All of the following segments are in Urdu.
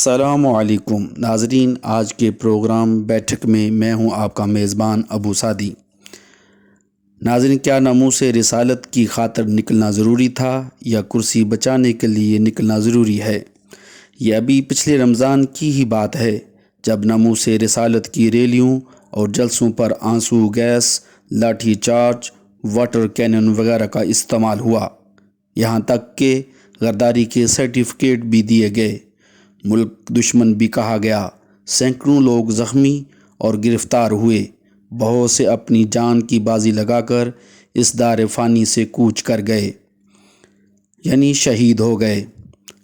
السلام علیکم ناظرین، آج کے پروگرام بیٹھک میں میں ہوں آپ کا میزبان ابو سعدی۔ ناظرین، کیا ناموس رسالت کی خاطر نکلنا ضروری تھا یا کرسی بچانے کے لیے نکلنا ضروری ہے؟ یہ ابھی پچھلے رمضان کی ہی بات ہے جب ناموس رسالت کی ریلیوں اور جلسوں پر آنسو گیس، لاٹھی چارج، واٹر کینن وغیرہ کا استعمال ہوا، یہاں تک کہ غداری کے سرٹیفکیٹ بھی دیے گئے، ملک دشمن بھی کہا گیا، سینکڑوں لوگ زخمی اور گرفتار ہوئے، بہت سے اپنی جان کی بازی لگا کر اس دار فانی سے کوچ کر گئے، یعنی شہید ہو گئے۔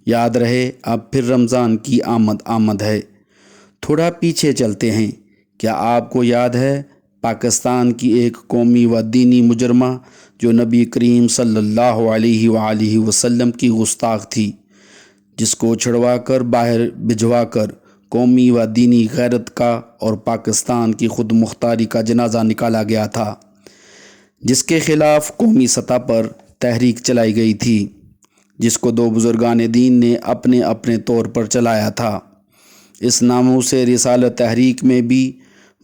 یاد رہے، اب پھر رمضان کی آمد ہے۔ تھوڑا پیچھے چلتے ہیں۔ کیا آپ کو یاد ہے پاکستان کی ایک قومی و دینی مجرمہ جو نبی کریم صلی اللہ علیہ وآلہ وسلم کی گستاخ تھی، جس کو چھڑوا کر باہر بھجوا کر قومی و دینی غیرت کا اور پاکستان کی خود مختاری کا جنازہ نکالا گیا تھا، جس کے خلاف قومی سطح پر تحریک چلائی گئی تھی، جس کو دو بزرگان دین نے اپنے اپنے طور پر چلایا تھا؟ اس ناموس رسالت تحریک میں بھی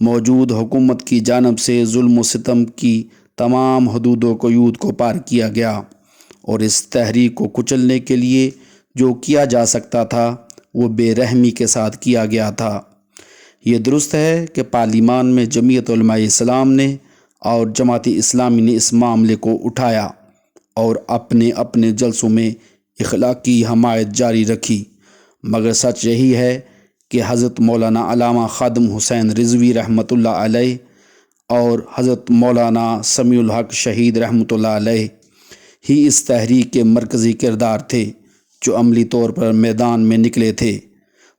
موجود حکومت کی جانب سے ظلم و ستم کی تمام حدود و قیود کو پار کیا گیا، اور اس تحریک کو کچلنے کے لیے جو کیا جا سکتا تھا وہ بے رحمی کے ساتھ کیا گیا تھا۔ یہ درست ہے کہ پارلیمان میں جمعیت علماء اسلام نے اور جماعت اسلامی نے اس معاملے کو اٹھایا اور اپنے اپنے جلسوں میں اخلاقی حمایت جاری رکھی، مگر سچ یہی ہے کہ حضرت مولانا علامہ خادم حسین رضوی رحمۃ اللہ علیہ اور حضرت مولانا سمیع الحق شہید رحمۃ اللہ علیہ ہی اس تحریک کے مرکزی کردار تھے جو عملی طور پر میدان میں نکلے تھے۔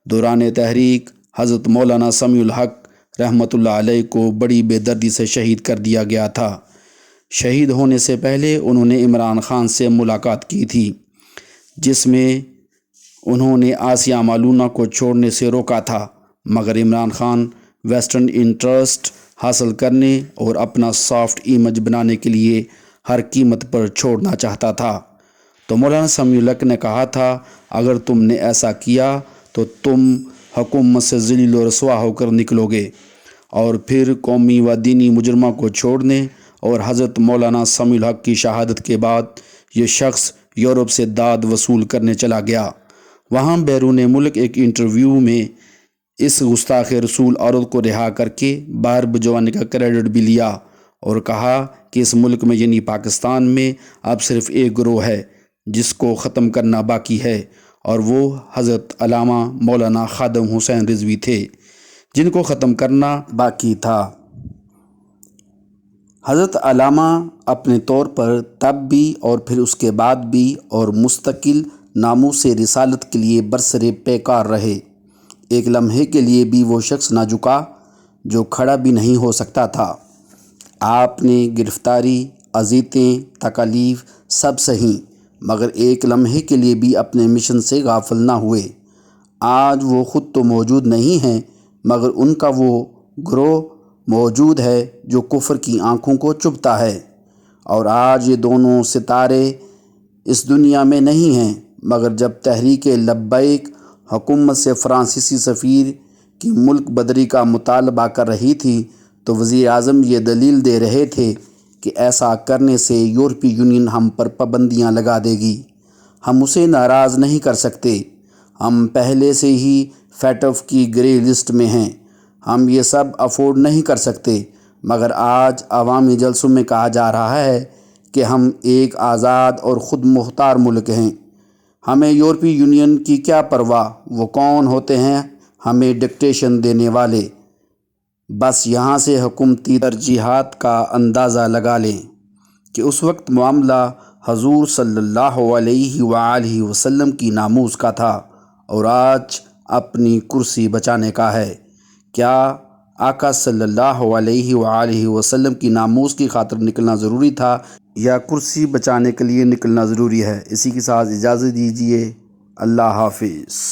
دوران تحریک حضرت مولانا سمیع الحق رحمۃ اللہ علیہ کو بڑی بے دردی سے شہید کر دیا گیا تھا۔ شہید ہونے سے پہلے انہوں نے عمران خان سے ملاقات کی تھی، جس میں انہوں نے آسیہ مالونہ کو چھوڑنے سے روکا تھا، مگر عمران خان ویسٹرن انٹرسٹ حاصل کرنے اور اپنا سافٹ امیج بنانے کے لیے ہر قیمت پر چھوڑنا چاہتا تھا۔ تو مولانا سمیع الحق نے کہا تھا، اگر تم نے ایسا کیا تو تم حکومت سے ذلیل و رسوا ہو کر نکلو گے، اور پھر قومی و دینی مجرمہ کو چھوڑنے اور حضرت مولانا سمیع الحق کی شہادت کے بعد یہ شخص یورپ سے داد وصول کرنے چلا گیا۔ وہاں بیرون ملک ایک انٹرویو میں اس گستاخ رسول عورت کو رہا کر کے باہر بھجوانے کا کریڈٹ بھی لیا اور کہا کہ اس ملک میں یعنی پاکستان میں اب صرف ایک گروہ ہے جس کو ختم کرنا باقی ہے، اور وہ حضرت علامہ مولانا خادم حسین رضوی تھے جن کو ختم کرنا باقی تھا۔ حضرت علامہ اپنے طور پر تب بھی اور پھر اس کے بعد بھی اور مستقل ناموس رسالت کے لیے برسر پیکار رہے۔ ایک لمحے کے لیے بھی وہ شخص نہ جھکا جو کھڑا بھی نہیں ہو سکتا تھا۔ آپ نے گرفتاری، اذیتیں، تکالیف سب سہیں، مگر ایک لمحے کے لیے بھی اپنے مشن سے غافل نہ ہوئے۔ آج وہ خود تو موجود نہیں ہیں، مگر ان کا وہ گروہ موجود ہے جو کفر کی آنکھوں کو چبھتا ہے، اور آج یہ دونوں ستارے اس دنیا میں نہیں ہیں، مگر جب تحریک لبیک حکومت سے فرانسیسی سفیر کی ملک بدری کا مطالبہ کر رہی تھی تو وزیر اعظم یہ دلیل دے رہے تھے کہ ایسا کرنے سے یورپی یونین ہم پر پابندیاں لگا دے گی، ہم اسے ناراض نہیں کر سکتے، ہم پہلے سے ہی فیٹف کی گرے لسٹ میں ہیں، ہم یہ سب افورڈ نہیں کر سکتے، مگر آج عوامی جلسوں میں کہا جا رہا ہے کہ ہم ایک آزاد اور خود مختار ملک ہیں، ہمیں یورپی یونین کی کیا پرواہ، وہ کون ہوتے ہیں ہمیں ڈکٹیشن دینے والے۔ بس یہاں سے حکومتی ترجیحات کا اندازہ لگا لیں کہ اس وقت معاملہ حضور صلی اللہ علیہ وآلہ وسلم کی ناموس کا تھا اور آج اپنی کرسی بچانے کا ہے۔ کیا آقا صلی اللہ علیہ وآلہ وسلم کی ناموس کی خاطر نکلنا ضروری تھا یا کرسی بچانے کے لیے نکلنا ضروری ہے؟ اسی کے ساتھ اجازت دیجیے، اللہ حافظ۔